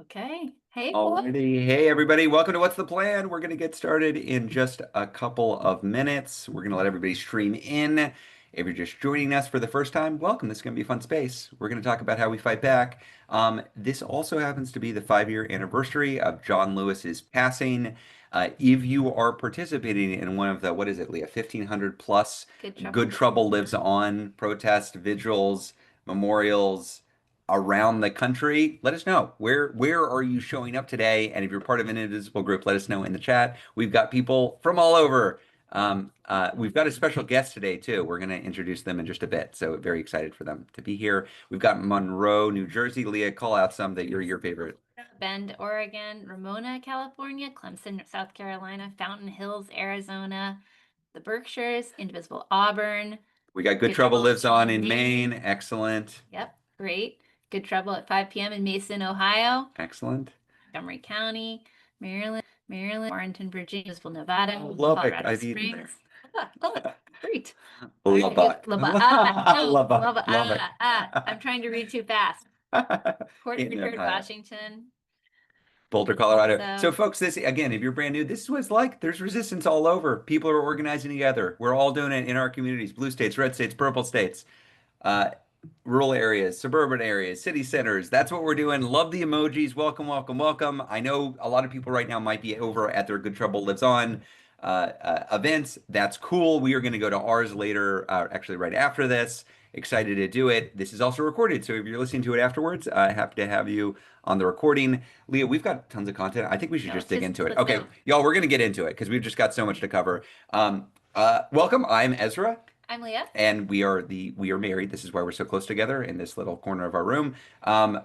Okay. Hey, boy. Alrighty. Hey, everybody. Welcome to What's the Plan? We're going to get started in just a couple of minutes. We're going to let everybody stream in. If you're just joining us for the first time, welcome. This is going to be a fun space. We're going to talk about how we fight back. This also happens to be the 5-year anniversary of John Lewis's passing. If you are participating in one of the, what is it, Leah, 1,500 plus Good trouble. Good Trouble Lives On protest vigils, memorials, around the country, let us know. Where are you showing up today? And if you're part of an Indivisible group, let us know in the chat. We've got people from all over. We've got a special guest today too. We're going to introduce them in just a bit. So very excited for them to be here. We've got Monroe, New Jersey. Leah, call out some that you're your favorite. Bend, Oregon, Ramona, California, Clemson, South Carolina, Fountain Hills, Arizona, the Berkshires, Indivisible, Auburn. We got Good Good Trouble Trouble Lives On in Maine. Maine. Excellent. Yep, great. Good Trouble at 5 p.m. in Mason, Ohio, Excellent. Montgomery County, Maryland, Warrenton, Virginia, Indivisible, Nevada, Lubbock. Colorado I've eaten there. Springs. Lubbock, great. Lubbock. Lubbock. No, Lubbock. Lubbock. Lubbock. I'm trying to read too fast. Port In Richard, Ohio. Washington. Boulder, Colorado. So, So, folks, this again, if you're brand new, this is what it's like. There's resistance all over. People are organizing together. We're all doing it in our communities: blue states, red states, purple states, uh, rural areas, suburban areas, city centers. That's what we're doing. Love the emojis. Welcome, welcome, welcome. I know a lot of people right now might be over at their Good Trouble Lives On events. That's cool. We are going to go to ours later, actually, right after this. Excited to do it. This is also recorded, so if you're listening to it afterwards, happy to have you on the recording. Leah, we've got tons of content. I think we should no, just dig into it. let's Okay, go. y'all, we're going to get into it because we've just got so much to cover. Welcome. I'm Ezra, I'm Leah. and we are married. This is why we're so close together in this little corner of our room.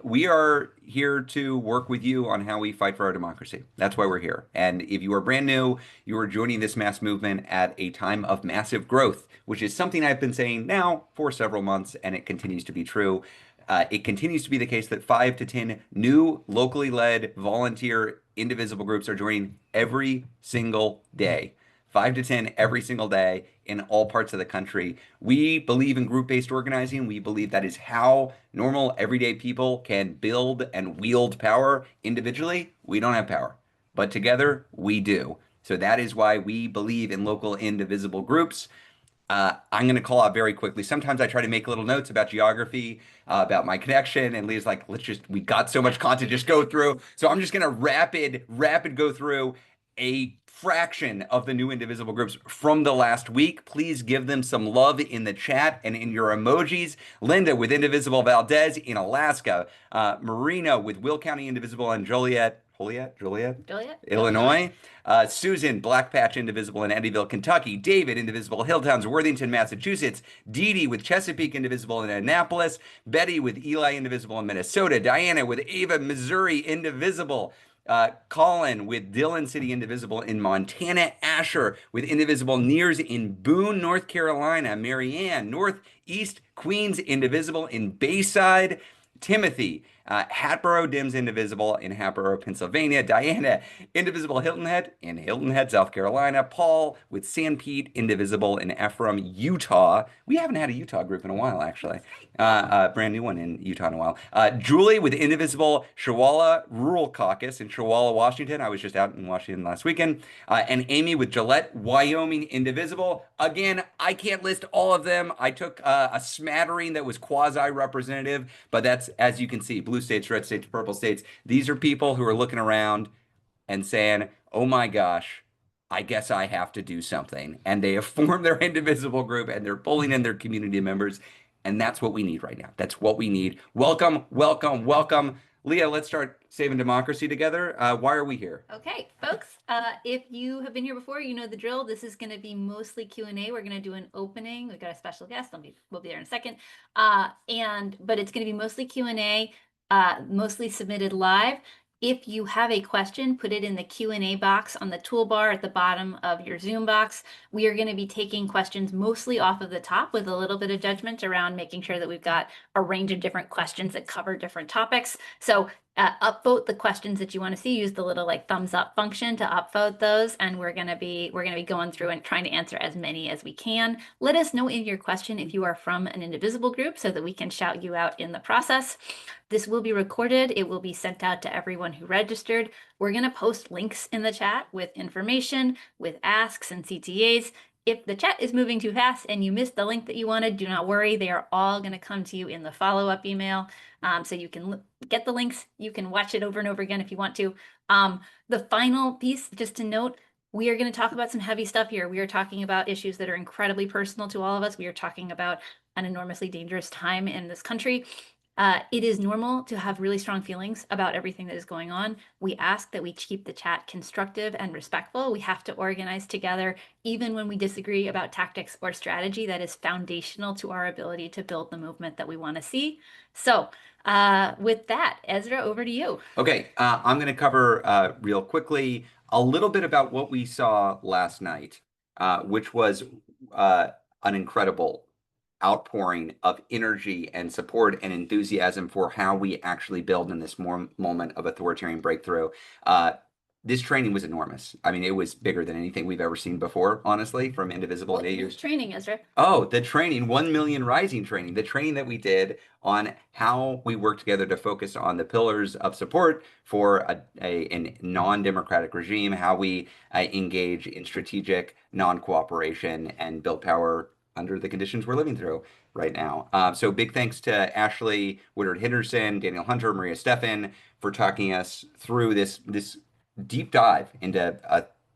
We are here to work with you on how we fight for our democracy. That's why we're here. And if you are brand new, you are joining this mass movement at a time of massive growth, which is something I've been saying now for several months, and it continues to be true. It continues to be the case that 5 to 10 new locally led volunteer indivisible groups are joining every single day. 5 to 10 every single day in all parts of the country. We believe in group-based organizing. We believe that is how normal, everyday people can build and wield power. Individually, we don't have power, but together we do. So that is why we believe in local indivisible groups. I'm going to call out very quickly. Sometimes I try to make little notes about geography, about my connection, and Leah's like, we got so much content, just go through. So I'm just going to rapid go through a fraction of the new indivisible groups from the last week. Please give them some love in the chat and in your emojis. Linda with Indivisible Valdez in Alaska. Marina with Will County Indivisible and Joliet, Illinois. Illinois. Susan, Black Patch Indivisible in Eddyville, Kentucky. David, Indivisible, Hilltowns, Worthington, Massachusetts. Dee Dee with Chesapeake Indivisible in Annapolis. Betty with Eli Indivisible in Minnesota. Diana with Ava, Missouri Indivisible. Colin with Dillon City Indivisible in Montana. Asher with Indivisible Nears in Boone, North Carolina. Marianne, Northeast Queens Indivisible in Bayside. Timothy, Hatboro Dims Indivisible in Hatboro, Pennsylvania. Diana, Indivisible Hilton Head in Hilton Head, South Carolina. Paul with San Pete Indivisible in Ephraim, Utah. We haven't had a Utah group in a while, actually. Brand new one in Utah in a while. Julie with Indivisible Shawala Rural Caucus in Shawala, Washington. I was just out in Washington last weekend. And Amy with Gillette, Wyoming Indivisible. Again, I can't list all of them. I took a smattering that was quasi-representative, but that's, as you can see, blue states, red states, purple states. These are people who are looking around and saying, oh my gosh, I guess I have to do something. And they have formed their indivisible group and they're pulling in their community members. And that's what we need right now. That's what we need. Welcome, welcome, welcome. Leah, let's start saving democracy together. Why are we here? Okay, folks, if you have been here before, you know the drill. This is going to be mostly Q&A. We're going to do an opening. We've got a special guest. We'll be there in a second. But it's going to be mostly Q&A, mostly submitted live. If you have a question, put it in the Q&A box on the toolbar at the bottom of your Zoom box. We are going to be taking questions mostly off of the top with a little bit of judgment around making sure that we've got a range of different questions that cover different topics. So upvote the questions that you want to see. Use the little like thumbs up function to upvote those, and we're gonna be going through and trying to answer as many as we can. Let us know in your question if you are from an Indivisible group so that we can shout you out in the process. This will be recorded. It will be sent out to everyone who registered. We're gonna post links in the chat with information, with asks and CTAs. If the chat is moving too fast and you missed the link that you wanted, do not worry. They are all going to come to you in the follow-up email. So you can get the links. You can watch it over and over again if you want to. The final piece, just to note, we are going to talk about some heavy stuff here. We are talking about issues that are incredibly personal to all of us. We are talking about an enormously dangerous time in this country. It is normal to have really strong feelings about everything that is going on. We ask that we keep the chat constructive and respectful. We have to organize together, even when we disagree about tactics or strategy. That is foundational to our ability to build the movement that we want to see. So with that, Ezra, over to you. Okay, I'm going to cover real quickly a little bit about what we saw last night, which was an incredible outpouring of energy and support and enthusiasm for how we actually build in this moment of authoritarian breakthrough. This training was enormous. I mean, it was bigger than anything we've ever seen before, honestly, from Indivisible and AU's training, Ezra. Oh, the training, 1 million rising training, the training that we did on how we work together to focus on the pillars of support for a non-democratic regime, how we engage in strategic non-cooperation and build power under the conditions we're living through right now. So big thanks to Ashley Woodard Henderson, Daniel Hunter, Maria Steffen for talking us through this deep dive into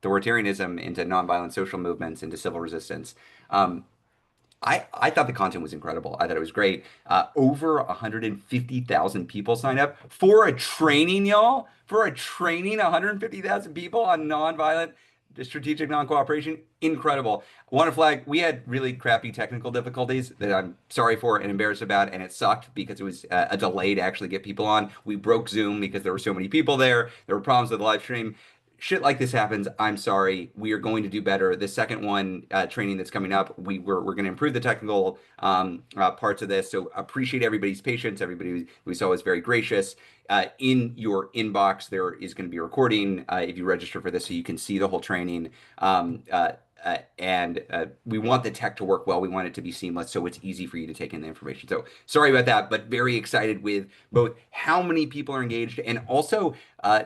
authoritarianism, into nonviolent social movements, into civil resistance. I thought the content was incredible. I thought it was great. Over 150,000 people signed up for a training, y'all. For a training, 150,000 people on nonviolent strategic non-cooperation. Incredible. I want to flag, we had really crappy technical difficulties that I'm sorry for and embarrassed about, and it sucked because it was a delay to actually get people on. We broke Zoom because there were so many people there. There were problems with the live stream. Shit like this happens. I'm sorry. We are going to do better. The second one, training that's coming up, we're going to improve the technical parts of this. So appreciate everybody's patience. Everybody we saw was very gracious. In your inbox, there is going to be a recording if you register for this, so you can see the whole training. And we want the tech to work well. We want it to be seamless, so it's easy for you to take in the information. So sorry about that, but very excited with both how many people are engaged and also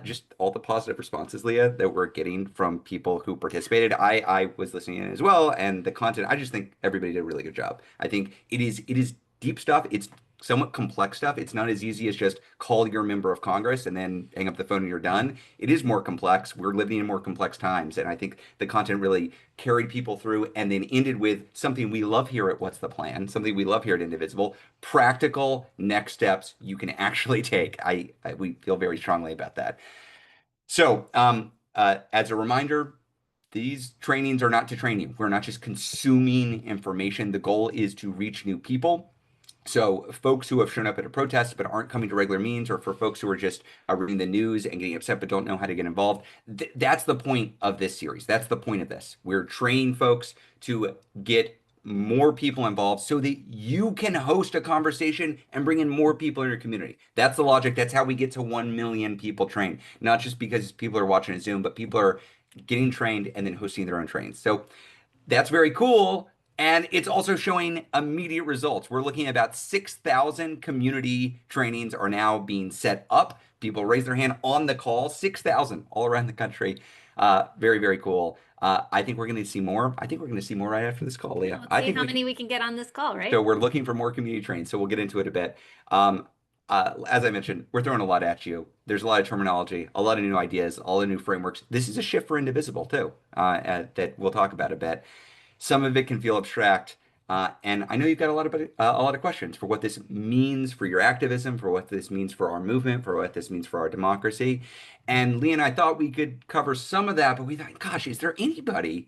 just all the positive responses, Leah, that we're getting from people who participated. I was listening in as well, and the content, I just think everybody did a really good job. I think it is deep stuff. It's somewhat complex stuff. It's not as easy as just call your member of Congress and then hang up the phone and you're done. It is more complex. We're living in more complex times. And I think the content really carried people through and then ended with something we love here at What's the Plan, something we love here at Indivisible, practical next steps you can actually take. We feel very strongly about that. So as a reminder, these trainings are not to train you. We're not just consuming information. The goal is to reach new people. So folks who have shown up at a protest but aren't coming to regular meetings, or for folks who are just reading the news and getting upset but don't know how to get involved, that's the point of this series. That's the point of this. We're training folks to get more people involved so that you can host a conversation and bring in more people in your community. That's the logic. That's how we get to 1 million people trained, not just because people are watching a Zoom, but people are getting trained and then hosting their own trains. So that's very cool. And it's also showing immediate results. We're looking at about 6,000 community trainings are now being set up. People raise their hand on the call, 6,000 all around the country. Very, very cool. I think we're going to see more. I think we're going to see more right after this call, Leah. Let's I see think how many we can get on this call, right? So we're looking for more community trains. So we'll get into it a bit. As I mentioned, we're throwing a lot at you. There's a lot of terminology, a lot of new ideas, all the new frameworks. This is a shift for Indivisible too, that we'll talk about a bit. Some of it can feel abstract, and I know you've got a lot of questions for what this means for your activism, for what this means for our movement, for what this means for our democracy. And Leah and I thought we could cover some of that, but we thought, gosh, is there anybody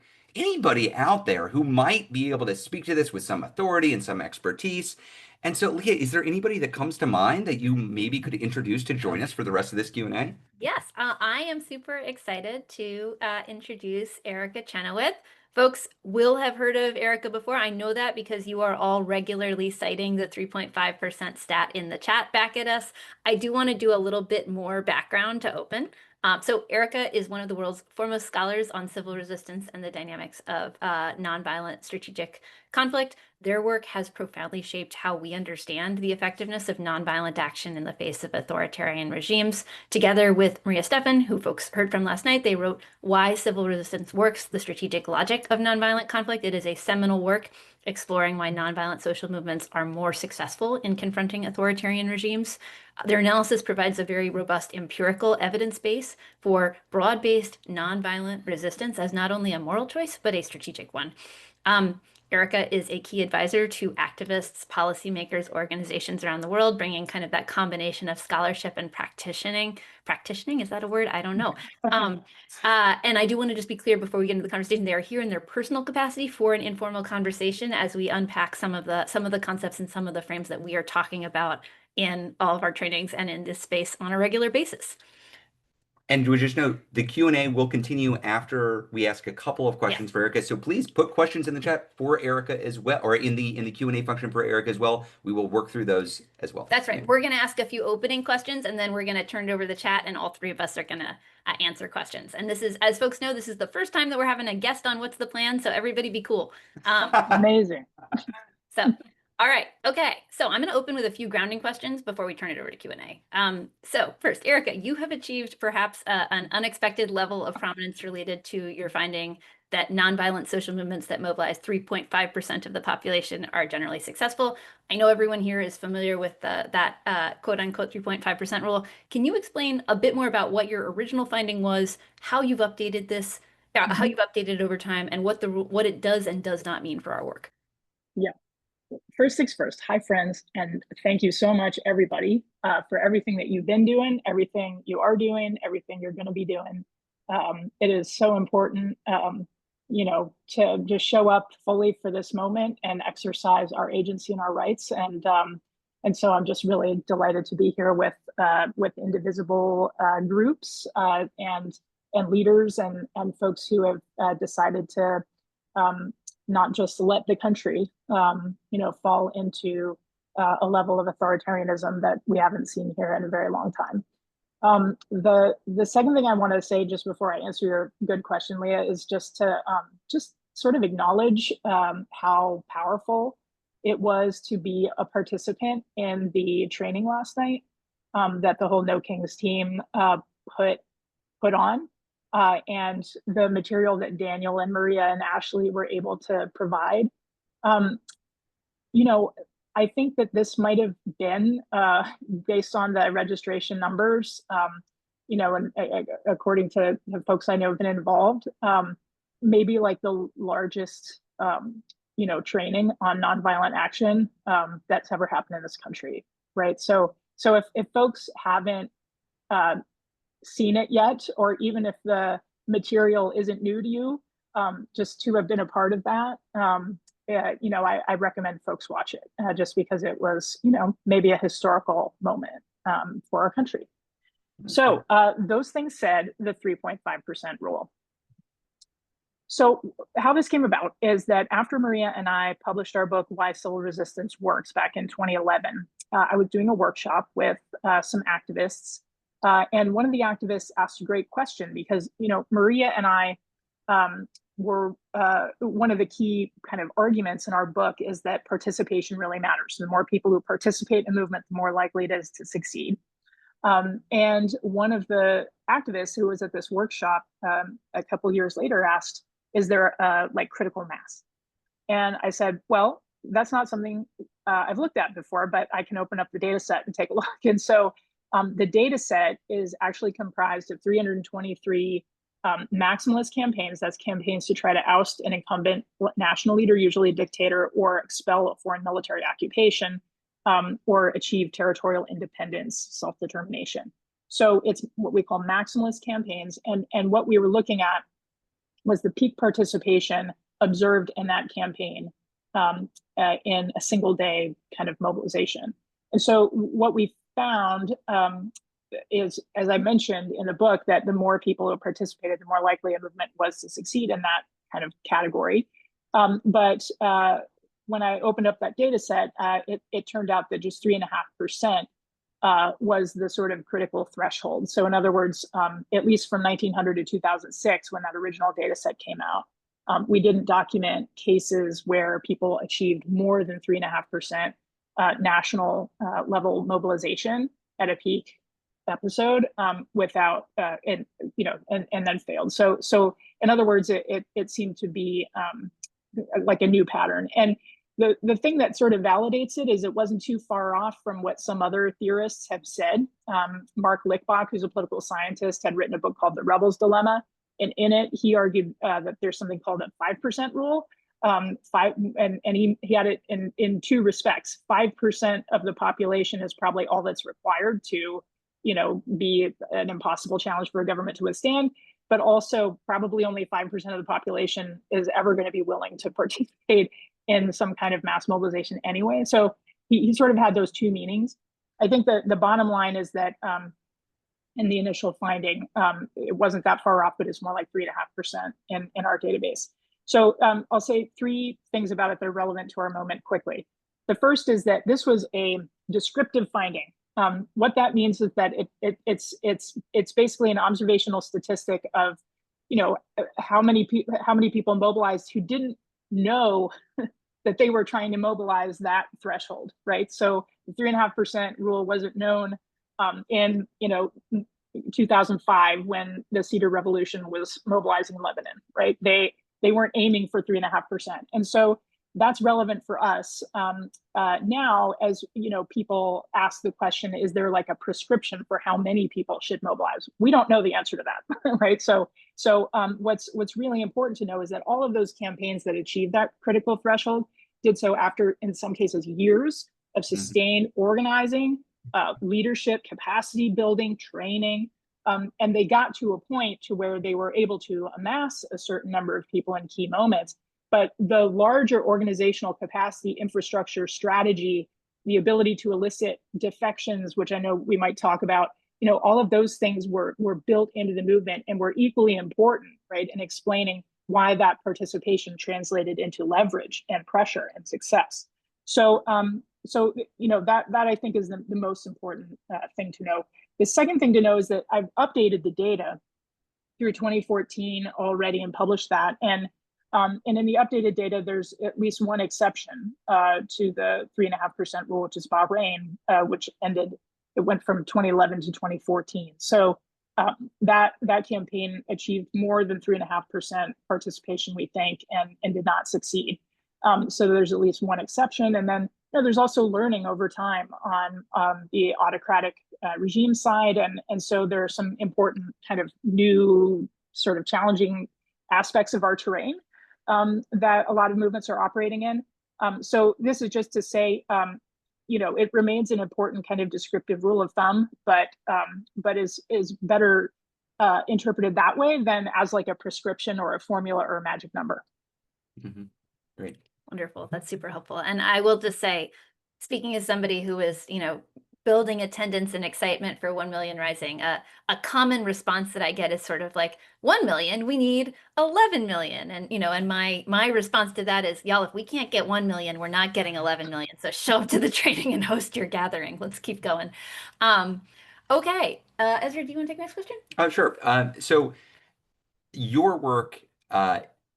out there who might be able to speak to this with some authority and some expertise? And so, Leah, is there anybody that comes to mind that you maybe could introduce to join us for the rest of this Q&A? Yes, I am super excited to introduce Erica Chenoweth Folks will have heard of Erica before. I know that because you are all regularly citing the 3.5% stat in the chat back at us. I do want to do a little bit more background to open. So Erica is one of the world's foremost scholars on civil resistance and the dynamics of nonviolent strategic conflict. Their work has profoundly shaped how we understand the effectiveness of nonviolent action in the face of authoritarian regimes. Together with Maria Stephan, who folks heard from last night, they wrote Why Civil Resistance Works, the Strategic Logic of Nonviolent Conflict. It is a seminal work exploring why nonviolent social movements are more successful in confronting authoritarian regimes. Their analysis provides a very robust empirical evidence base for broad-based nonviolent resistance as not only a moral choice, but a strategic one. Erica is a key advisor to activists, policymakers, organizations around the world, bringing kind of that combination of scholarship and practicing. Practicing, is that a word? I don't know. And I do want to just be clear before we get into the conversation, they are here in their personal capacity for an informal conversation as we unpack some of the concepts and some of the frames that we are talking about in all of our trainings and in this space on a regular basis. And we just note the Q&A will continue after we ask a couple of questions for Erica. So please put questions in the chat for Erica as well, or in the Q&A function for Erica as well. We will work through those as well. That's right. We're going to ask a few opening questions, and then we're going to turn it over to the chat, and all three of us are going to answer questions. And this is, as folks know, this is the first time that we're having a guest on What's the Plan, so everybody be cool. Amazing. So, all right. Okay. So I'm going to open with a few grounding questions before we turn it over to Q&A. So first, Erica, you have achieved perhaps an unexpected level of prominence related to your finding that nonviolent social movements that mobilize 3.5% of the population are generally successful. I know everyone here is familiar with that quote unquote 3.5% rule. Can you explain a bit more about what your original finding was, how you've updated this, how you've updated it over time, and what it does and does not mean for our work? Yeah. First things first, hi friends, and thank you so much everybody for everything that you've been doing, everything you are doing, everything you're going to be doing. It is so important, to just show up fully for this moment and exercise our agency and our rights. And so I'm just really delighted to be here with Indivisible groups and leaders and folks who have decided to not just let the country, fall into a level of authoritarianism that we haven't seen here in a very long time. The second thing I want to say just before I answer your good question, Leah, is just to just sort of acknowledge how powerful it was to be a participant in the training last night that the whole No Kings team put on. And the material that Daniel and Maria and Ashley were able to provide. I think that this might have been, based on the registration numbers, and according to the folks I know have been involved, maybe like the largest, training on nonviolent action that's ever happened in this country, right? So if folks haven't seen it yet, or even if the material isn't new to you, just to have been a part of that, I recommend folks watch it just because it was, maybe a historical moment for our country. So those things said, the 3.5% rule. So how this came about is that after Maria and I published our book, Why Civil Resistance Works, back in 2011, I was doing a workshop with some activists. And one of the activists asked a great question because, Maria and I were one of the key kind of arguments in our book is that participation really matters. The more people who participate in a movement, the more likely it is to succeed. And one of the activists who was at this workshop a couple years later asked, is there like critical mass? And I said, well, that's not something I've looked at before, but I can open up the data set and take a look. And so the data set is actually comprised of 323 maximalist campaigns. That's campaigns to try to oust an incumbent national leader, usually a dictator, or expel a foreign military occupation, or achieve territorial independence, self-determination. So it's what we call maximalist campaigns. And what we were looking at was the peak participation observed in that campaign in a single day kind of mobilization. And so what we found is, as I mentioned in the book, that the more people who participated, the more likely a movement was to succeed. And that kind of category. But when I opened up that data set, it turned out that just 3.5% was the sort of critical threshold. So in other words, at least from 1900 to 2006, when that original data set came out, we didn't document cases where people achieved more than 3.5% national level mobilization at a peak episode without and then failed. So in other words, it seemed to be like a new pattern. And the thing that sort of validates it is it wasn't too far off from what some other theorists have said. Mark Lichtbach, who's a political scientist, had written a book called The Rebel's Dilemma. And in it, he argued that there's something called a 5% rule. And he had it in two respects. 5% of the population is probably all that's required to, be an impossible challenge for a government to withstand. But also probably only 5% of the population is ever going to be willing to participate in some kind of mass mobilization anyway. So he sort of had those two meanings. I think that the bottom line is that in the initial finding, it wasn't that far off, but it's more like 3.5% in our database. So I'll say three things about it that are relevant to our moment quickly. The first is that this was a descriptive finding. What that means is that it's basically an observational statistic of, how many people mobilized who didn't know that they were trying to mobilize that threshold, right? So the 3.5% rule wasn't known in 2005 when the Cedar Revolution was mobilizing Lebanon, right? They weren't aiming for 3.5%, and so that's relevant for us now. As people ask the question, is there like a prescription for how many people should mobilize? We don't know the answer to that, right? So what's really important to know is that all of those campaigns that achieved that critical threshold did so after, in some cases, years of sustained organizing, leadership, capacity building, training, and they got to a point to where they were able to amass a certain number of people in key moments. But the larger organizational capacity, infrastructure, strategy, the ability to elicit defections, which I know we might talk about, all of those things were built into the movement and were equally important, right, in explaining why that participation translated into leverage and pressure and success. So that I think is the most important thing to know. The second thing to know is that I've updated the data through 2014 already and published that. And in the updated data, there's at least one exception to the 3.5% rule, which is Bahrain, which it went from 2011 to 2014. So that campaign achieved more than 3.5% participation, we think, and did not succeed. So there's at least one exception. And then there's also learning over time on the autocratic regime side. And so there are some important kind of new sort of challenging aspects of our terrain that a lot of movements are operating in. So this is just to say, it remains an important kind of descriptive rule of thumb, but is better interpreted that way than as like a prescription or a formula or a magic number. Mm-hmm. Great. Wonderful. That's super helpful. And I will just say, speaking as somebody who is, building attendance and excitement for 1 million rising, a common response that I get is sort of like, 1 million, we need 11 million. And, and my response to that is, y'all, if we can't get 1 million, we're not getting 11 million. So show up to the training and host your gathering. Let's keep going. Okay. Ezra, do you want to take the next question? Sure. So your work,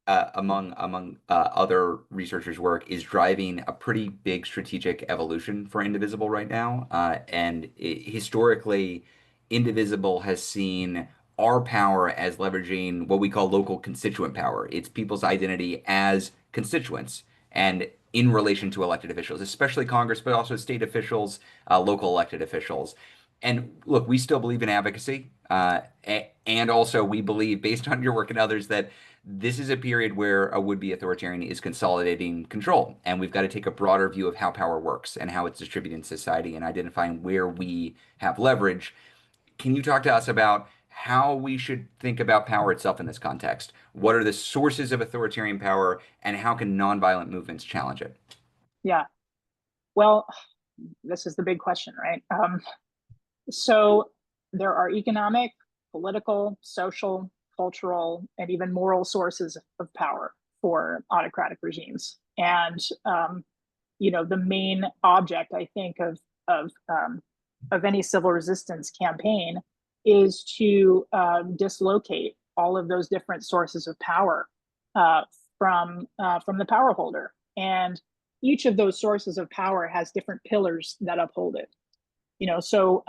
among other researchers' work, is driving a pretty big strategic evolution for Indivisible right now. And historically, Indivisible has seen our power as leveraging what we call local constituent power. It's people's identity as constituents and in relation to elected officials, especially Congress, but also state officials, local elected officials. And look, we still believe in advocacy. And also we believe, based on your work and others, that this is a period where a would-be authoritarian is consolidating control. And we've got to take a broader view of how power works and how it's distributed in society and identifying where we have leverage. Can you talk to us about how we should think about power itself in this context? What are the sources of authoritarian power and how can nonviolent movements challenge it? Yeah. Well, this is the big question, right? So there are economic, political, social, cultural, and even moral sources of power for autocratic regimes. And the main object, I think, of any civil resistance campaign is to dislocate all of those different sources of power from the power holder. And each of those sources of power has different pillars that uphold it. So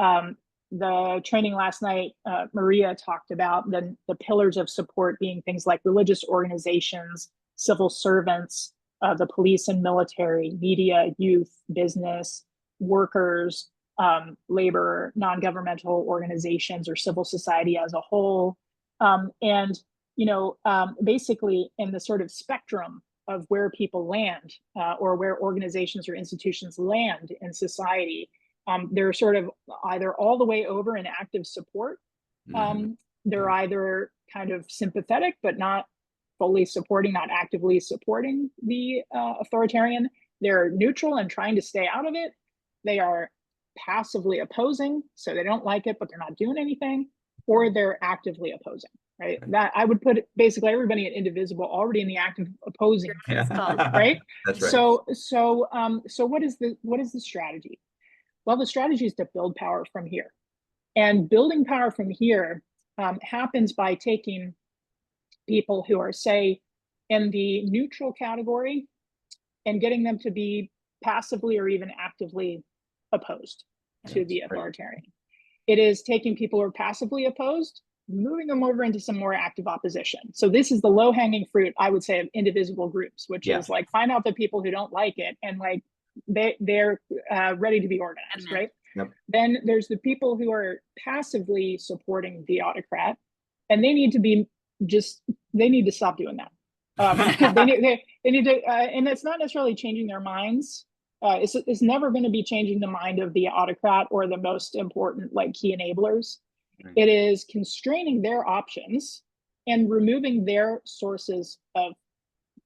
the training last night, Maria talked about the pillars of support being things like religious organizations, civil servants, the police and military, media, youth, business, workers, labor, non-governmental organizations, or civil society as a whole. Basically in the sort of spectrum of where people land or where organizations or institutions land in society, they're sort of either all the way over in active support. They're either kind of sympathetic, but not fully supporting, not actively supporting the authoritarian. They're neutral and trying to stay out of it. They are passively opposing, so they don't like it, but they're not doing anything, or they're actively opposing, right? That I would put basically everybody at Indivisible already in the active opposing, right? That's right. So what is the strategy? Well, the strategy is to build power from here. And building power from here happens by taking people who are, say, in the neutral category and getting them to be passively or even actively opposed to the authoritarian. It is taking people who are passively opposed, moving them over into some more active opposition. So this is the low-hanging fruit, I would say, of indivisible groups, which is like find out the people who don't like it and like they're ready to be organized, right? Then there's the people who are passively supporting the autocrat, and they need to stop doing that. They need to, and it's not necessarily changing their minds. It's never going to be changing the mind of the autocrat or the most important key enablers. It is constraining their options and removing their sources of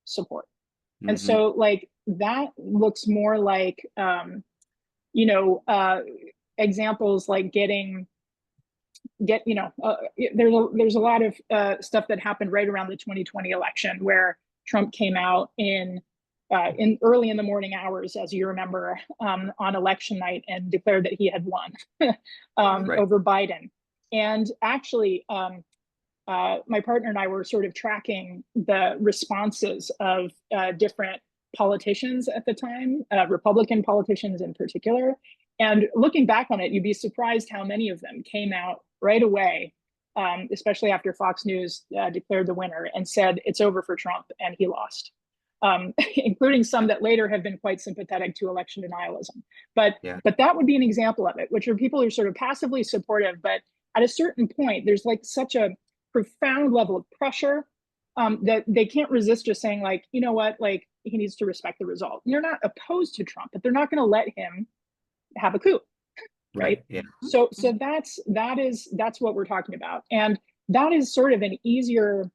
support. And so that looks more like examples like there's a lot of stuff that happened right around the 2020 election where Trump came out in early in the morning hours, as you remember, on election night and declared that he had won over Biden. And actually, my partner and I were sort of tracking the responses of different politicians at the time, Republican politicians in particular. And looking back on it, you'd be surprised how many of them came out right away, especially after Fox News declared the winner and said it's over for Trump and he lost, including some that later have been quite sympathetic to election denialism. But that would be an example of it, which are people who are sort of passively supportive, but at a certain point, there's such a profound level of pressure that they can't resist just saying you know what, he needs to respect the result. And they're not opposed to Trump, but they're not going to let him have a coup, right? So that's what we're talking about, and that is sort of an easier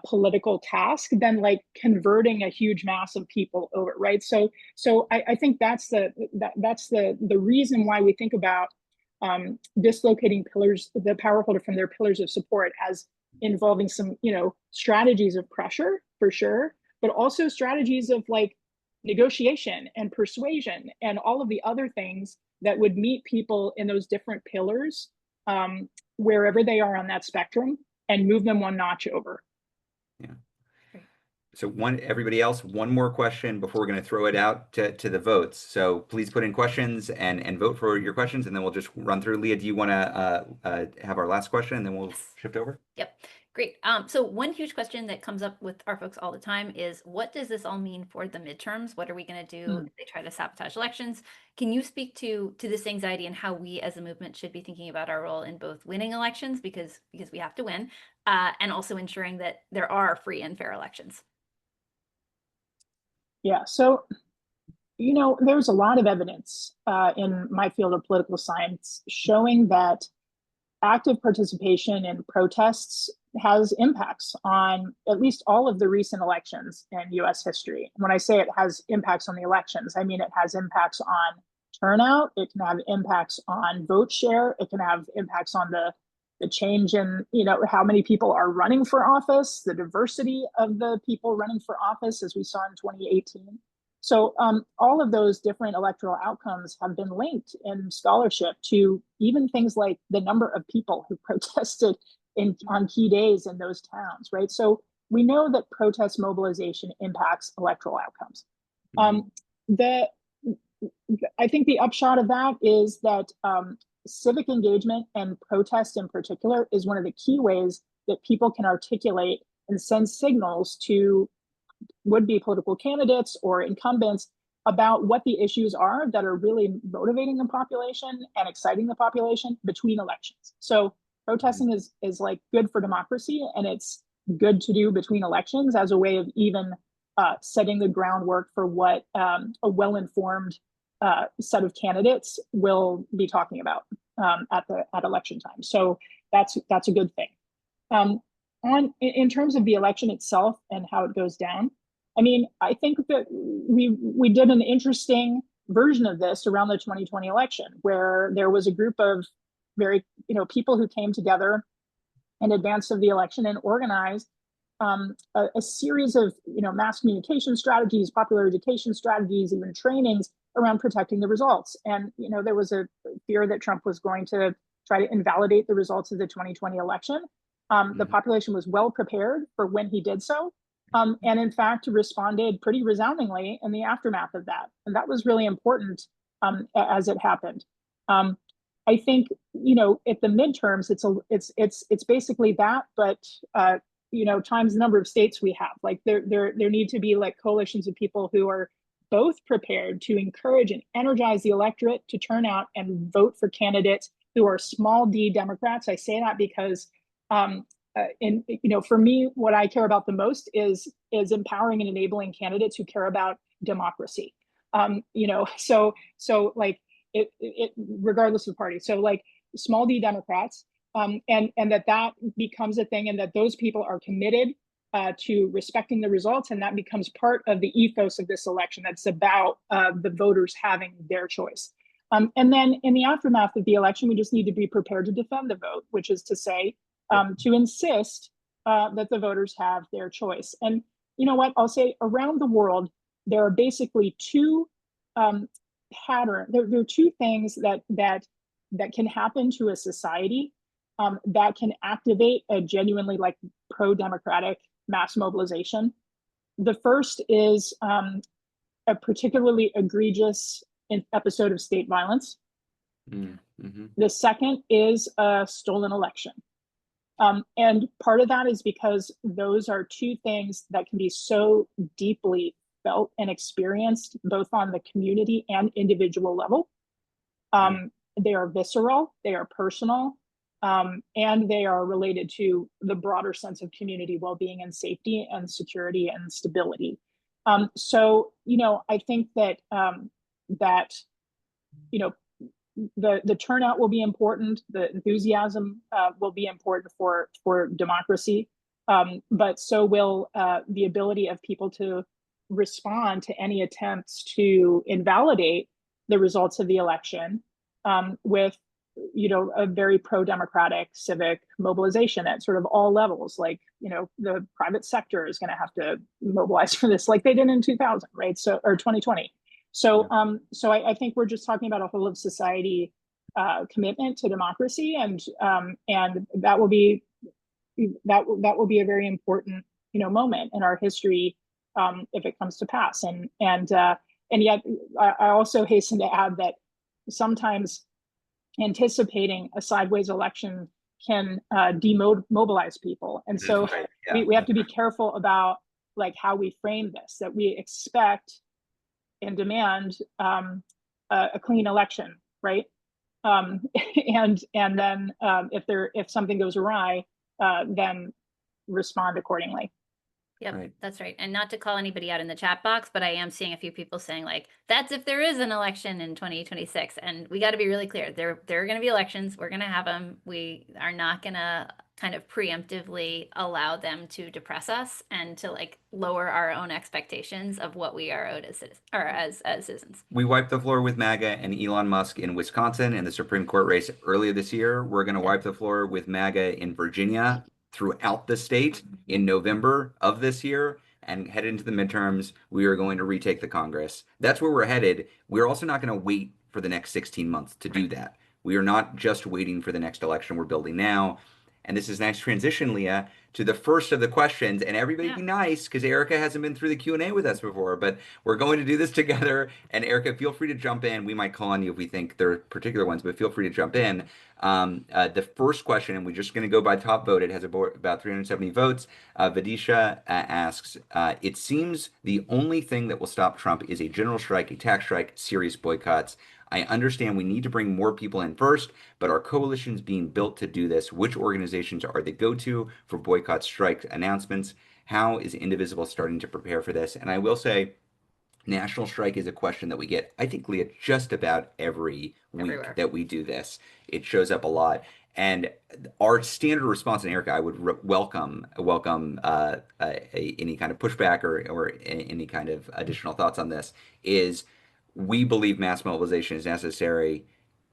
political task than converting a huge mass of people over, right? So I think that's the reason why we think about dislocating the power holder from their pillars of support as involving some strategies of pressure for sure, but also strategies of negotiation and persuasion and all of the other things that would meet people in those different pillars wherever they are on that spectrum and move them one notch over. So everybody else, one more question before we're going to throw it out to the votes. So please put in questions and vote for your questions, and then we'll just run through. Leah, do you want to have our last question, and then we'll shift over? Yep. Great. So one huge question that comes up with our folks all the time is, what does this all mean for the midterms? What are we going to do if they try to sabotage elections? Can you speak to this anxiety and how we as a movement should be thinking about our role in both winning elections, because we have to win, and also ensuring that there are free and fair elections? Yeah, so, there's a lot of evidence in my field of political science showing that active participation in protests has impacts on at least all of the recent elections in US history. When I say it has impacts on the elections, I mean it has impacts on turnout, it can have impacts on vote share, it can have impacts on the the change in, you know, how many people are running for office, the diversity of the people running for office, as we saw in 2018. So all of those different electoral outcomes have been linked in scholarship to even things like the number of people who protested on key days in those towns, right? So we know that protest mobilization impacts electoral outcomes. I think the upshot of that is that civic engagement and protest in particular is one of the key ways that people can articulate and send signals to would-be political candidates or incumbents about what the issues are that are really motivating the population and exciting the population between elections. So protesting is like good for democracy, and it's good to do between elections as a way of even setting the groundwork for what a well-informed set of candidates will be talking about at election time. So that's a good thing. In terms of the election itself and how it goes down, I mean, I think that we did an interesting version of this around the 2020 election, where there was a group of very, you know, people who came together in advance of the election and organized a series of, you know, mass communication strategies, popular education strategies, even trainings around protecting the results. And, you know, there was a fear that Trump was going to try to invalidate the results of the 2020 election. The population was well prepared for when he did so, and in fact responded pretty resoundingly in the aftermath of that. And that was really important as it happened. I think, you know, at the midterms, it's basically that, but you know, times the number of states we have. Like there need to be like coalitions of people who are both prepared to encourage and energize the electorate to turn out and vote for candidates who are small d Democrats. I say that because you know, for me, what I care about the most is empowering and enabling candidates who care about democracy. You know, so like it regardless of party. So like small d Democrats, and that becomes a thing, and that those people are committed to respecting the results, and that becomes part of the ethos of this election. That's about the voters having their choice. And then in the aftermath of the election, we just need to be prepared to defend the vote, which is to say, to insist that the voters have their choice. And you know what? I'll say around the world, there are basically two patterns. There are two things that can happen to a society that can activate a genuinely like pro-democratic mass mobilization. The first is a particularly egregious episode of state violence. The second is a stolen election. And part of that is because those are two things that can be so deeply felt and experienced both on the community and individual level. They are visceral, they are personal, and they are related to the broader sense of community well-being and safety and security and stability. So, you know, I think that you know, the turnout will be important, the enthusiasm will be important for democracy, but so will the ability of people to respond to any attempts to invalidate the results of the election with, you know, a very pro-democratic civic mobilization at sort of all levels. Like, you know, the private sector is going to have to mobilize for this, like they did in 2000, right? So, or 2020. So, so I think we're just talking about a whole of society commitment to democracy, and that will be a very important, you know, moment in our history if it comes to pass. And yet, I also hasten to add that sometimes anticipating a sideways election can demobilize people, and so we have to be careful about like how we frame this. That we expect and demand a clean election, right? And then if something goes awry, then respond accordingly. Yep, right. That's right. And not to call anybody out in the chat box, but I am seeing a few people saying like, that's if there is an election in 2026. And we got to be really clear. There are going to be elections. We're going to have them. We are not going to kind of preemptively allow them to depress us and to like lower our own expectations of what we are owed as citizens or as citizens. We wiped the floor with MAGA and Elon Musk in Wisconsin in the Supreme Court race earlier this year. We're going to wipe the floor with MAGA in Virginia throughout the state in November of this year. And head into the midterms, we are going to retake the Congress. That's where we're headed. We're also not going to wait for the next 16 months to do that. We are not just waiting for the next election. We're building now. And this is a nice transition, Leah, to the first of the questions. And everybody be nice, because Erica hasn't been through the Q&A with us before, but we're going to do this together. And Erica, feel free to jump in. We might call on you if we think there are particular ones, but feel free to jump in. The first question, and we're just going to go by top vote. It has about 370 votes. Vidisha asks, it seems the only thing that will stop Trump is a general strike, a tax strike, serious boycotts. I understand we need to bring more people in first, but are coalitions being built to do this? Which organizations are the go-to for boycott, strike announcements? How is Indivisible starting to prepare for this? And I will say, national strike is a question that we get, I think, Leah, just about every week that we do this. It shows up a lot. And our standard response, and Erica, I would welcome any kind of pushback or any kind of additional thoughts on this, is we believe mass mobilization is necessary.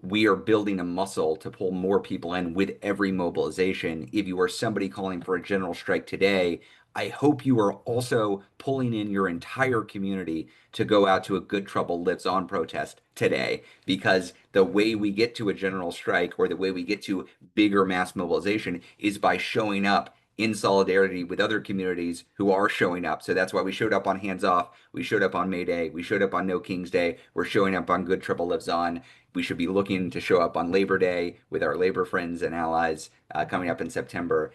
We are building a muscle to pull more people in with every mobilization. If you are somebody calling for a general strike today, I hope you are also pulling in your entire community to go out to a Good Trouble Lives On protest today, because the way we get to a general strike or the way we get to bigger mass mobilization is by showing up in solidarity with other communities who are showing up. So that's why we showed up on Hands Off. We showed up on May Day. We showed up on No King's Day. We're showing up on Good Trouble Lives On. We should be looking to show up on Labor Day with our labor friends and allies coming up in September.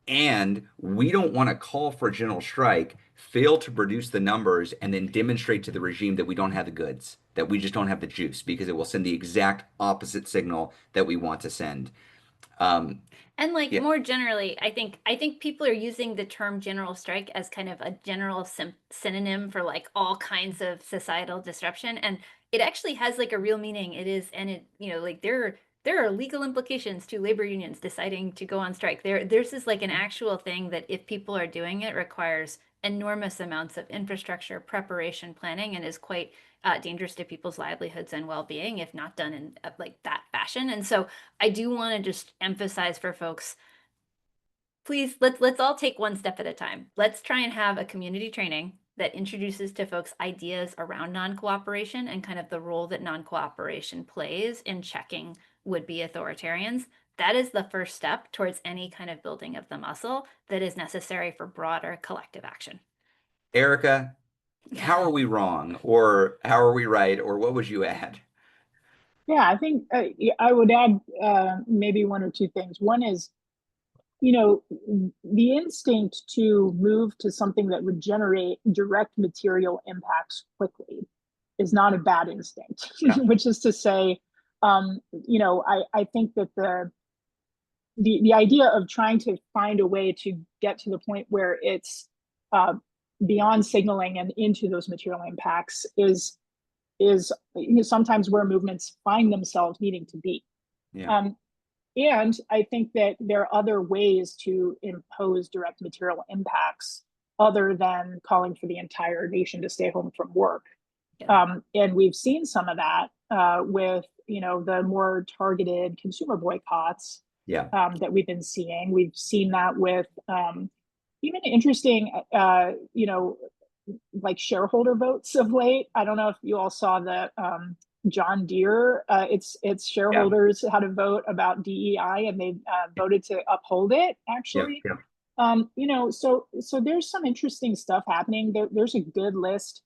And we don't want to call for a general strike, fail to produce the numbers, and then demonstrate to the regime that we don't have the goods, that we just don't have the juice, because it will send the exact opposite signal that we want to send. And like more generally, I think people are using the term general strike as kind of a general synonym for like all kinds of societal disruption, and it actually has like a real meaning. It is, and it, you know, like there are legal implications to labor unions deciding to go on strike. There's this like an actual thing that if people are doing it requires enormous amounts of infrastructure, preparation, planning, and is quite dangerous to people's livelihoods and well-being if not done in like that fashion. And so I do want to just emphasize for folks, please, let's all take one step at a time. Let's try and have a community training that introduces to folks ideas around non-cooperation and kind of the role that non-cooperation plays in checking would-be authoritarians. That is the first step towards any kind of building of the muscle that is necessary for broader collective action. Erica, how are we wrong, or how are we right, or what would you add? Yeah, I think I would add maybe one or two things. One is, you know, the instinct to move to something that would generate direct material impacts quickly is not a bad instinct, which is to say, you know, I think that the idea of trying to find a way to get to the point where it's beyond signaling and into those material impacts is you know, sometimes where movements find themselves needing to be. And I think that there are other ways to impose direct material impacts other than calling for the entire nation to stay home from work. And we've seen some of that with, you know, the more targeted consumer boycotts that we've been seeing. We've seen that with even interesting, you know, like shareholder votes of late. I don't know if you all saw the John Deere, its shareholders had a vote about DEI, and they voted to uphold it, actually. You know, so there's some interesting stuff happening. There's a good list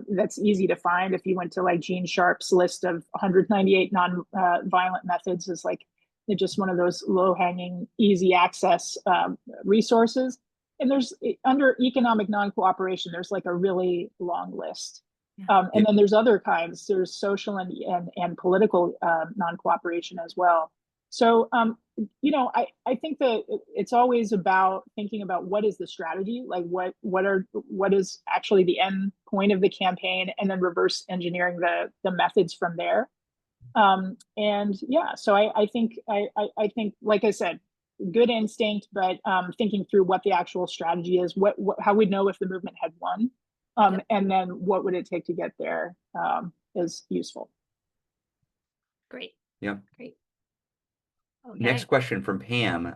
that's easy to find. If you went to like Gene Sharp's list of 198 non-violent methods, is like just one of those low-hanging, easy access resources. And there's, under economic non-cooperation, there's like a really long list. And then there's other kinds. There's social and political non-cooperation as well. So, you know, I think that it's always about thinking about what is the strategy, like what is actually the end point of the campaign, and then reverse engineering the methods from there. And yeah, so I think, like I said, good instinct, but thinking through what the actual strategy is, how we'd know if the movement had won, and then what would it take to get there is useful. Great. Yeah. Great. Okay. Next question from Pam.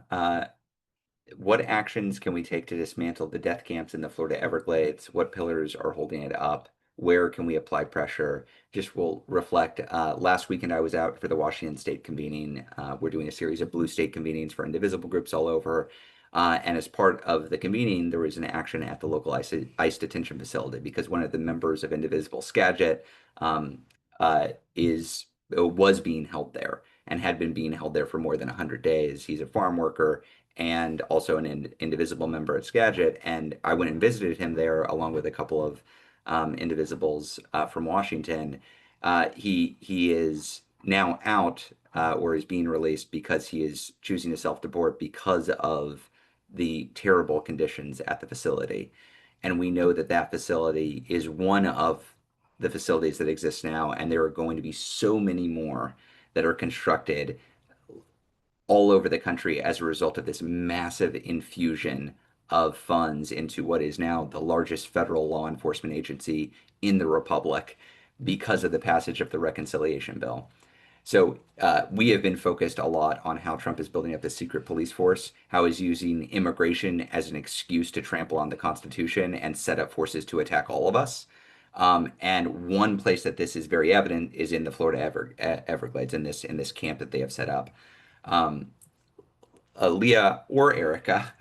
What actions can we take to dismantle the death camps in the Florida Everglades? What pillars are holding it up? Where can we apply pressure? Just will reflect, last weekend I was out for the Washington State convening. We're doing a series of blue state convenings for Indivisible groups all over. And as part of the convening, there was an action at the local ICE detention facility because one of the members of Indivisible, Skagit, was being held there and had been being held there for more than 100 days. He's a farm worker and also an Indivisible member at Skagit. And I went and visited him there along with a couple of Indivisibles from Washington. He is now out or is being released because he is choosing to self-deport because of the terrible conditions at the facility. And we know that that facility is one of the facilities that exist now, and there are going to be so many more that are constructed all over the country as a result of this massive infusion of funds into what is now the largest federal law enforcement agency in the Republic because of the passage of the reconciliation bill. So we have been focused a lot on how Trump is building up the secret police force, how he's using immigration as an excuse to trample on the Constitution and set up forces to attack all of us. And one place that this is very evident is in the Florida Everglades, in this camp that they have set up. Leah or Erica,